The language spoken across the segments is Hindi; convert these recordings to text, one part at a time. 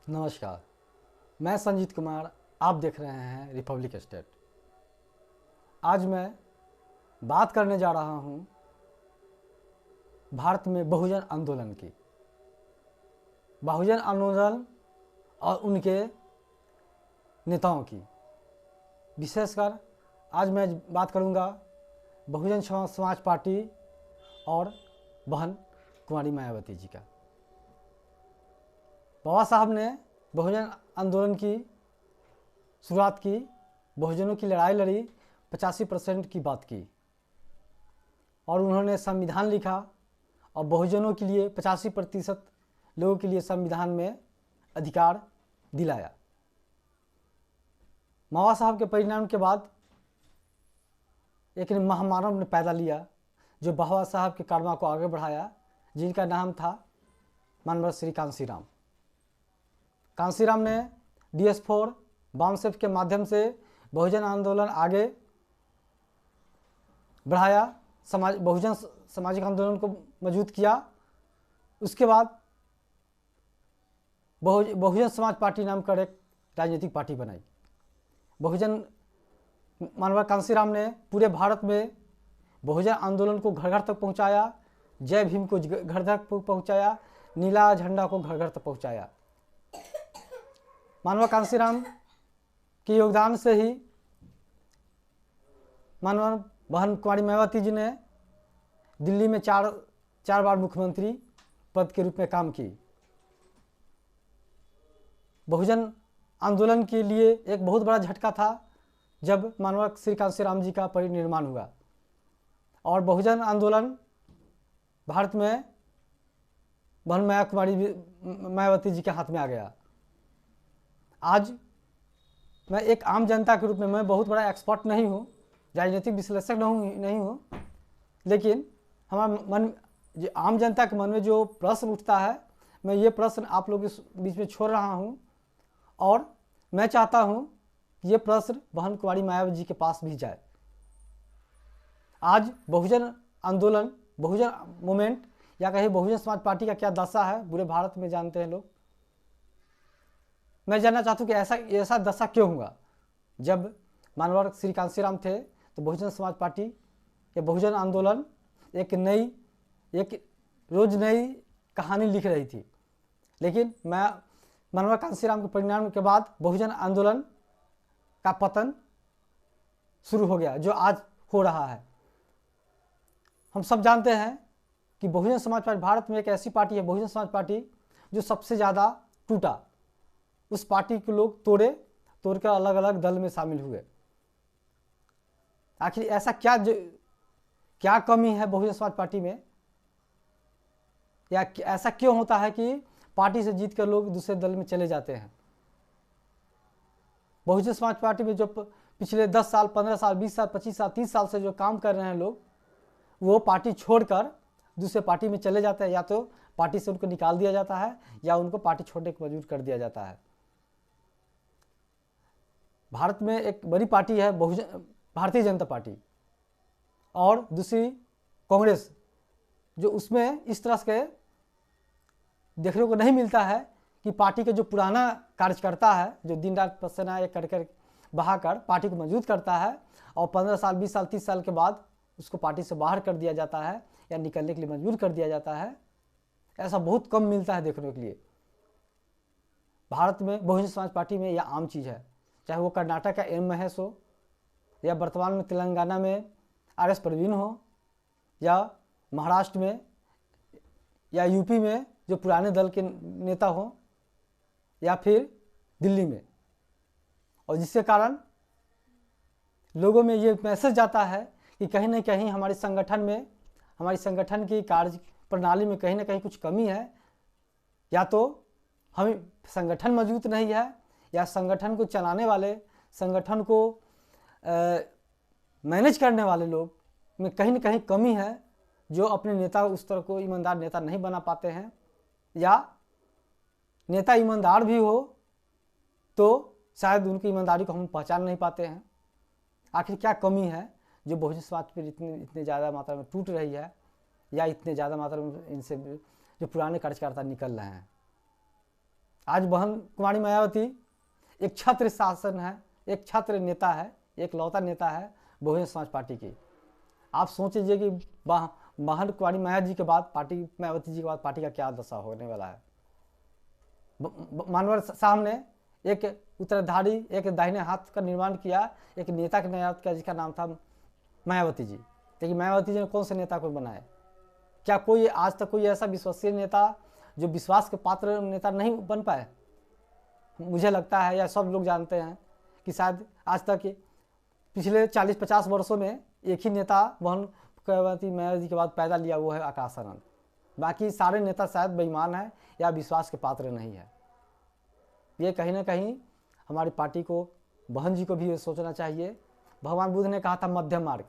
नमस्कार। मैं संजीत कुमार। आप देख रहे हैं रिपब्लिक स्टेट। आज मैं बात करने जा रहा हूं भारत में बहुजन आंदोलन की। बहुजन आंदोलन और उनके नेताओं की। विशेषकर आज मैं बात करूंगा बहुजन समाज पार्टी और बहन कुमारी मायावती जी का। बाबा साहब ने बहुजन आंदोलन की शुरुआत की, बहुजनों की लड़ाई लड़ी, 85% की बात की और उन्होंने संविधान लिखा और बहुजनों के लिए 85% लोगों के लिए संविधान में अधिकार दिलाया। बाबा साहब के परिणाम के बाद एक महामानव ने पैदा लिया जो बाबा साहब के कर्मा को आगे बढ़ाया, जिनका नाम था मानवर श्री कांशीराम। कांशीराम ने DS4 बामसेफ के माध्यम से बहुजन आंदोलन आगे बढ़ाया, बहुजन सामाजिक आंदोलन को मजबूत किया। उसके बाद बहुजन समाज पार्टी नाम कर एक राजनीतिक पार्टी बनाई। बहुजन मानवर कांशीराम ने पूरे भारत में बहुजन आंदोलन को घर घर तक पहुंचाया, जय भीम को घर तक पहुंचाया, नीला झंडा को घर घर तक पहुंचाया। मानवर कांशीराम के योगदान से ही मानवर बहन कुमारी मायावती जी ने दिल्ली में चार बार मुख्यमंत्री पद के रूप में काम की। बहुजन आंदोलन के लिए एक बहुत बड़ा झटका था जब मानवर श्री कांशीराम जी का परिनिर्माण हुआ और बहुजन आंदोलन भारत में बहन कुमारी मायावती जी के हाथ में आ गया। आज मैं एक आम जनता के रूप में, मैं बहुत बड़ा एक्सपर्ट नहीं हूँ, राजनीतिक विश्लेषक नहीं हूँ, लेकिन हमारा मन, जो आम जनता के मन में जो प्रश्न उठता है, मैं ये प्रश्न आप लोगों के बीच में छोड़ रहा हूँ और मैं चाहता हूँ कि ये प्रश्न बहन कुमारी मायावती जी के पास भी जाए। आज बहुजन आंदोलन, बहुजन मूवमेंट या कहीं बहुजन समाज पार्टी का क्या दशा है पूरे भारत में जानते हैं लोग। मैं जानना चाहता हूँ कि ऐसा दशा क्यों हुआ। जब मानवर श्री कांशीराम थे तो बहुजन समाज पार्टी या बहुजन आंदोलन एक रोज नई कहानी लिख रही थी, लेकिन मानवर कांशीराम के परिणाम के बाद बहुजन आंदोलन का पतन शुरू हो गया, जो आज हो रहा है। हम सब जानते हैं कि बहुजन समाज पार्टी भारत में एक ऐसी पार्टी है, बहुजन समाज पार्टी, जो सबसे ज़्यादा टूटा। उस पार्टी के लोग तोड़कर अलग अलग दल में शामिल हुए। आखिर ऐसा क्या कमी है बहुजन समाज पार्टी में, या ऐसा क्यों होता है कि पार्टी से जीतकर लोग दूसरे दल में चले जाते हैं। बहुजन समाज पार्टी में जो पिछले 10 साल, 15 साल, 20 साल, 25 साल, 30 साल से जो काम कर रहे हैं लोग, वो पार्टी छोड़कर दूसरे पार्टी में चले जाते हैं, या तो पार्टी से उनको निकाल दिया जाता है या उनको पार्टी छोड़ने को मजबूर कर दिया जाता है। भारत में एक बड़ी पार्टी है भारतीय जनता पार्टी और दूसरी कांग्रेस, जो उसमें इस तरह से देखने को नहीं मिलता है कि पार्टी के जो पुराना कार्यकर्ता है, जो दिन रात पसीना एक कर बहाकर पार्टी को मजबूत करता है और 15 साल, 20 साल, 30 साल के बाद उसको पार्टी से बाहर कर दिया जाता है या निकलने के लिए मजबूर कर दिया जाता है। ऐसा बहुत कम मिलता है देखने के लिए। भारत में बहुजन समाज पार्टी में यह आम चीज़ है, चाहे वो कर्नाटक का M महेश हो या वर्तमान में तेलंगाना में RS प्रवीण हो या महाराष्ट्र में या UP में जो पुराने दल के नेता हो या फिर दिल्ली में। और जिसके कारण लोगों में ये मैसेज जाता है कि कहीं ना कहीं हमारे संगठन की कार्य प्रणाली में कहीं ना कहीं कुछ कमी है, या तो हम संगठन मजबूत नहीं है या संगठन को चलाने वाले, संगठन को मैनेज करने वाले लोग में कहीं ना कहीं कमी है, जो अपने नेता उस तरह को ईमानदार नेता नहीं बना पाते हैं, या नेता ईमानदार भी हो तो शायद उनकी ईमानदारी को हम पहचान नहीं पाते हैं। आखिर क्या कमी है जो बहुजन समाज पर इतने ज़्यादा मात्रा में टूट रही है, या इतने ज़्यादा मात्रा में इनसे जो पुराने कार्यकर्ता निकल रहे हैं। आज बहन कुमारी मायावती एक छत्र शासन है, एक छत्र नेता है, एक लौता नेता है बहुजन समाज पार्टी की। आप सोच लीजिए कि बहन कुमारी माया जी के बाद पार्टी, मायावती जी के बाद पार्टी का क्या दशा होने वाला है। मानवर साहब ने एक उत्तराधारी, एक दाहिने हाथ का निर्माण किया, एक नेता का निर्माण किया जिसका नाम था मायावती जी। लेकिन मायावती जी ने कौन से नेता को बनाया? क्या कोई आज तक कोई ऐसा विश्वसनीय नेता जो विश्वास के पात्र नेता नहीं बन पाए? मुझे लगता है, या सब लोग जानते हैं कि शायद आज तक पिछले 40-50 वर्षों में एक ही नेता बहन कुमारी मायावती के बाद पैदा लिया, वो है आकाश आनंद। बाकी सारे नेता शायद बेईमान है या विश्वास के पात्र नहीं है। ये कहीं ना कहीं हमारी पार्टी को, बहन जी को भी सोचना चाहिए। भगवान बुद्ध ने कहा था मध्यम मार्ग,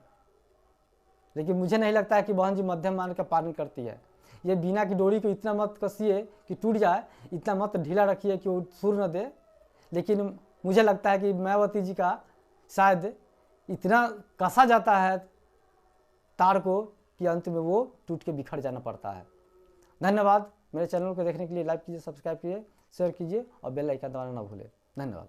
लेकिन मुझे नहीं लगता है कि बहन जी मध्यम मार्ग का पालन करती है। ये बीना की डोरी को इतना मत कसिए कि टूट जाए, इतना मत ढीला रखिए कि वो सुर न दे। लेकिन मुझे लगता है कि मायावती जी का शायद इतना कसा जाता है तार को कि अंत में वो टूट के बिखर जाना पड़ता है। धन्यवाद। मेरे चैनल को देखने के लिए लाइक कीजिए, सब्सक्राइब कीजिए, शेयर कीजिए और बेल आइकन दबाना ना भूलें। धन्यवाद।